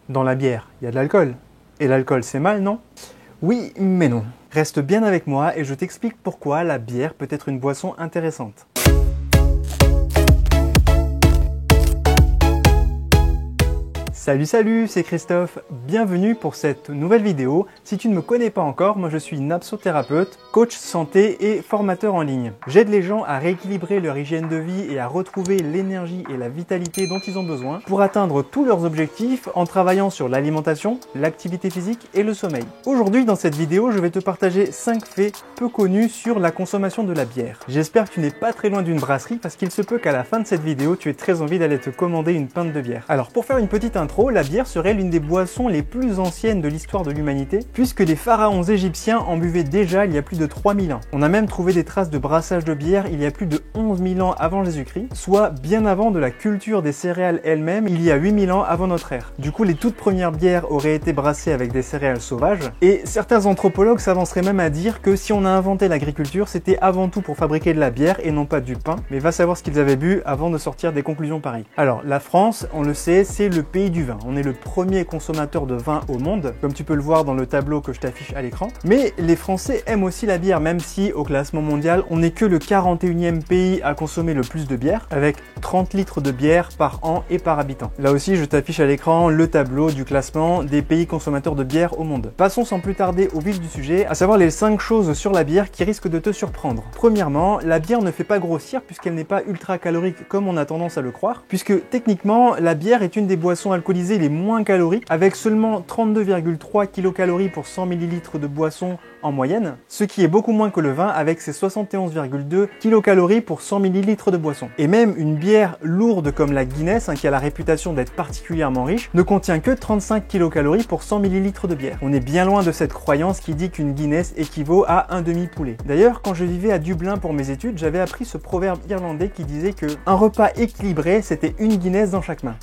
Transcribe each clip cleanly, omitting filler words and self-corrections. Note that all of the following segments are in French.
Dans la bière, il y a de l'alcool. Et l'alcool, c'est mal, non? Oui, mais non. Reste bien avec moi et je t'explique pourquoi la bière peut être une boisson intéressante. Salut, c'est Christophe, bienvenue pour cette nouvelle vidéo. Si tu ne me connais pas encore, moi je suis napsothérapeute, coach santé et formateur en ligne. J'aide les gens à rééquilibrer leur hygiène de vie et à retrouver l'énergie et la vitalité dont ils ont besoin pour atteindre tous leurs objectifs en travaillant sur l'alimentation, l'activité physique et le sommeil. Aujourd'hui dans cette vidéo, je vais te partager 5 faits peu connus sur la consommation de la bière. J'espère que tu n'es pas très loin d'une brasserie parce qu'il se peut qu'à la fin de cette vidéo, tu aies très envie d'aller te commander une pinte de bière. Alors pour faire une petite intro, la bière serait l'une des boissons les plus anciennes de l'histoire de l'humanité, puisque les pharaons égyptiens en buvaient déjà il y a plus de 3000 ans. On a même trouvé des traces de brassage de bière il y a plus de 11 000 ans avant Jésus-Christ, soit bien avant de la culture des céréales elles-mêmes, il y a 8000 ans avant notre ère. Du coup, les toutes premières bières auraient été brassées avec des céréales sauvages, et certains anthropologues s'avanceraient même à dire que si on a inventé l'agriculture, c'était avant tout pour fabriquer de la bière et non pas du pain, mais va savoir ce qu'ils avaient bu avant de sortir des conclusions pareilles. Alors, la France, on le sait, c'est le pays du vin. On est le premier consommateur de vin au monde, comme tu peux le voir dans le tableau que je t'affiche à l'écran. Mais les Français aiment aussi la bière, même si au classement mondial, on n'est que le 41e pays à consommer le plus de bière, avec 30 litres de bière par an et par habitant. Là aussi, je t'affiche à l'écran le tableau du classement des pays consommateurs de bière au monde. Passons sans plus tarder au vif du sujet, à savoir les 5 choses sur la bière qui risquent de te surprendre. Premièrement, la bière ne fait pas grossir puisqu'elle n'est pas ultra calorique comme on a tendance à le croire, puisque techniquement, la bière est une des boissons alcoolisées les moins caloriques, avec seulement 32,3 kcal pour 100 ml de boisson en moyenne, ce qui est beaucoup moins que le vin avec ses 71,2 kcal pour 100 ml de boisson. Et même une bière lourde comme la Guinness, qui a la réputation d'être particulièrement riche, ne contient que 35 kcal pour 100 ml de bière. On est bien loin de cette croyance qui dit qu'une Guinness équivaut à un demi-poulet. D'ailleurs, quand je vivais à Dublin pour mes études, j'avais appris ce proverbe irlandais qui disait que un repas équilibré, c'était une Guinness dans chaque main.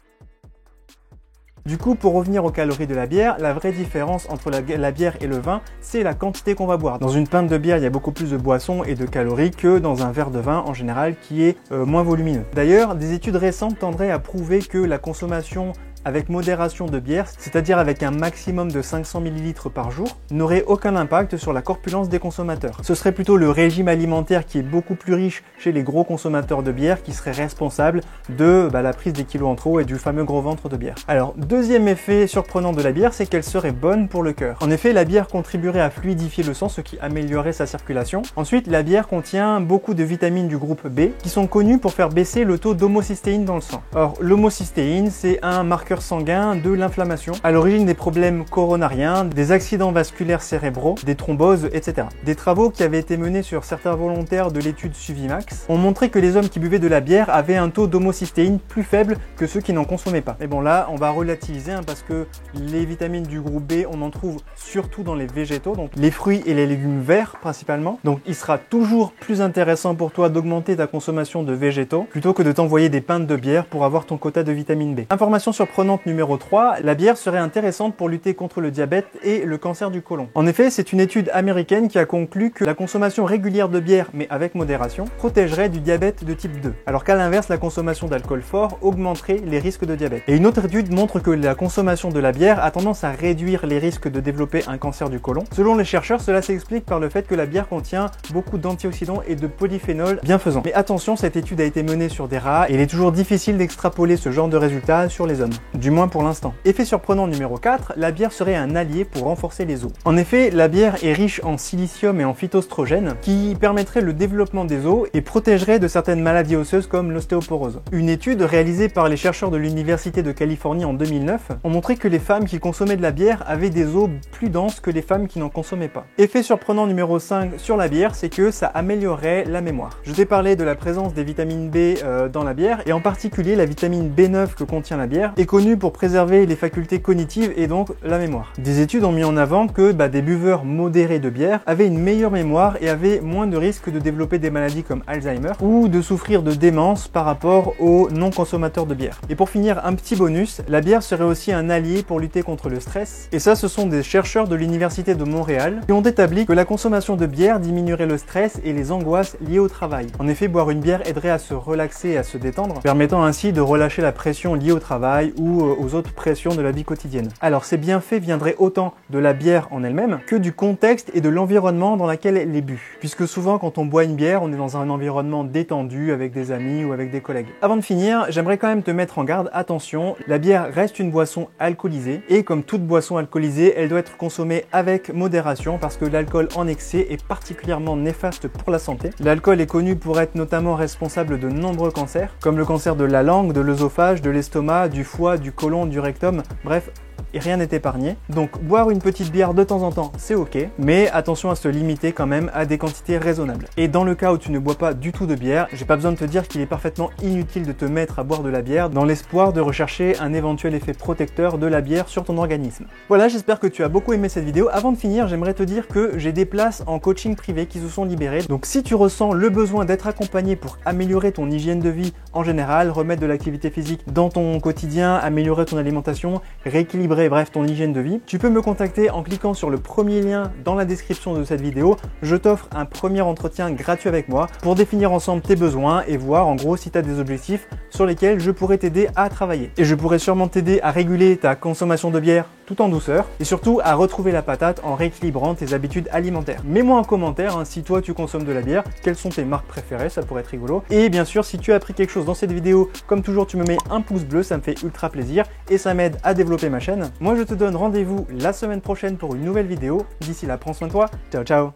Du coup, pour revenir aux calories de la bière, la vraie différence entre la bière et le vin, c'est la quantité qu'on va boire. Dans une pinte de bière, il y a beaucoup plus de boissons et de calories que dans un verre de vin en général qui est moins volumineux. D'ailleurs, des études récentes tendraient à prouver que la consommation avec modération de bière, c'est-à-dire avec un maximum de 500 ml par jour, n'aurait aucun impact sur la corpulence des consommateurs. Ce serait plutôt le régime alimentaire qui est beaucoup plus riche chez les gros consommateurs de bière qui serait responsable de la prise des kilos en trop et du fameux gros ventre de bière. Alors, deuxième effet surprenant de la bière, c'est qu'elle serait bonne pour le cœur. En effet, la bière contribuerait à fluidifier le sang, ce qui améliorerait sa circulation. Ensuite, la bière contient beaucoup de vitamines du groupe B qui sont connues pour faire baisser le taux d'homocystéine dans le sang. Or, l'homocystéine, c'est un marqueur sanguin de l'inflammation, à l'origine des problèmes coronariens, des accidents vasculaires cérébraux, des thromboses, etc. Des travaux qui avaient été menés sur certains volontaires de l'étude Suvimax ont montré que les hommes qui buvaient de la bière avaient un taux d'homocystéine plus faible que ceux qui n'en consommaient pas. Mais bon, là, on va relativiser parce que les vitamines du groupe B, on en trouve surtout dans les végétaux, donc les fruits et les légumes verts principalement. Donc il sera toujours plus intéressant pour toi d'augmenter ta consommation de végétaux plutôt que de t'envoyer des pintes de bière pour avoir ton quota de vitamine B. Information surprenante numéro 3, la bière serait intéressante pour lutter contre le diabète et le cancer du côlon. En effet, c'est une étude américaine qui a conclu que la consommation régulière de bière, mais avec modération, protégerait du diabète de type 2, alors qu'à l'inverse, la consommation d'alcool fort augmenterait les risques de diabète. Et une autre étude montre que la consommation de la bière a tendance à réduire les risques de développer un cancer du côlon. Selon les chercheurs, cela s'explique par le fait que la bière contient beaucoup d'antioxydants et de polyphénols bienfaisants. Mais attention, cette étude a été menée sur des rats et il est toujours difficile d'extrapoler ce genre de résultats sur les hommes. Du moins pour l'instant. Effet surprenant numéro 4, la bière serait un allié pour renforcer les os. En effet, la bière est riche en silicium et en phytoestrogènes qui permettraient le développement des os et protégerait de certaines maladies osseuses comme l'ostéoporose. Une étude réalisée par les chercheurs de l'Université de Californie en 2009 ont montré que les femmes qui consommaient de la bière avaient des os plus denses que les femmes qui n'en consommaient pas. Effet surprenant numéro 5 sur la bière, c'est que ça améliorerait la mémoire. Je t'ai parlé de la présence des vitamines B dans la bière et en particulier la vitamine B9 que contient la bière est connue pour préserver les facultés cognitives et donc la mémoire. Des études ont mis en avant que des buveurs modérés de bière avaient une meilleure mémoire et avaient moins de risques de développer des maladies comme Alzheimer ou de souffrir de démence par rapport aux non-consommateurs de bière. Et pour finir, un petit bonus, la bière serait aussi un allié pour lutter contre le stress. Et ça, ce sont des chercheurs de l'Université de Montréal qui ont établi que la consommation de bière diminuerait le stress et les angoisses liées au travail. En effet, boire une bière aiderait à se relaxer et à se détendre, permettant ainsi de relâcher la pression liée au travail ou ou aux autres pressions de la vie quotidienne. Alors ces bienfaits viendraient autant de la bière en elle-même que du contexte et de l'environnement dans lequel elle est bue. Puisque souvent quand on boit une bière, on est dans un environnement détendu avec des amis ou avec des collègues. Avant de finir, j'aimerais quand même te mettre en garde, attention, la bière reste une boisson alcoolisée et comme toute boisson alcoolisée, elle doit être consommée avec modération parce que l'alcool en excès est particulièrement néfaste pour la santé. L'alcool est connu pour être notamment responsable de nombreux cancers, comme le cancer de la langue, de l'œsophage, de l'estomac, du foie, du côlon, du rectum, bref, et rien n'est épargné. Donc boire une petite bière de temps en temps, c'est ok, mais attention à se limiter quand même à des quantités raisonnables. Et dans le cas où tu ne bois pas du tout de bière, j'ai pas besoin de te dire qu'il est parfaitement inutile de te mettre à boire de la bière dans l'espoir de rechercher un éventuel effet protecteur de la bière sur ton organisme. Voilà, j'espère que tu as beaucoup aimé cette vidéo. Avant de finir, j'aimerais te dire que j'ai des places en coaching privé qui se sont libérées. Donc si tu ressens le besoin d'être accompagné pour améliorer ton hygiène de vie en général, remettre de l'activité physique dans ton quotidien, améliorer ton alimentation, rééquilibrer bref ton hygiène de vie, tu peux me contacter en cliquant sur le premier lien dans la description de cette vidéo. Je t'offre un premier entretien gratuit avec moi pour définir ensemble tes besoins et voir en gros si tu as des objectifs sur lesquels je pourrais t'aider à travailler. Et je pourrais sûrement t'aider à réguler ta consommation de bière tout en douceur et surtout à retrouver la patate en rééquilibrant tes habitudes alimentaires. Mets-moi en commentaire si toi tu consommes de la bière, quelles sont tes marques préférées, ça pourrait être rigolo. Et bien sûr, si tu as appris quelque chose dans cette vidéo, comme toujours tu me mets un pouce bleu, ça me fait ultra plaisir et ça m'aide à développer ma chaîne. Moi je te donne rendez-vous la semaine prochaine pour une nouvelle vidéo. D'ici là, prends soin de toi. Ciao ciao.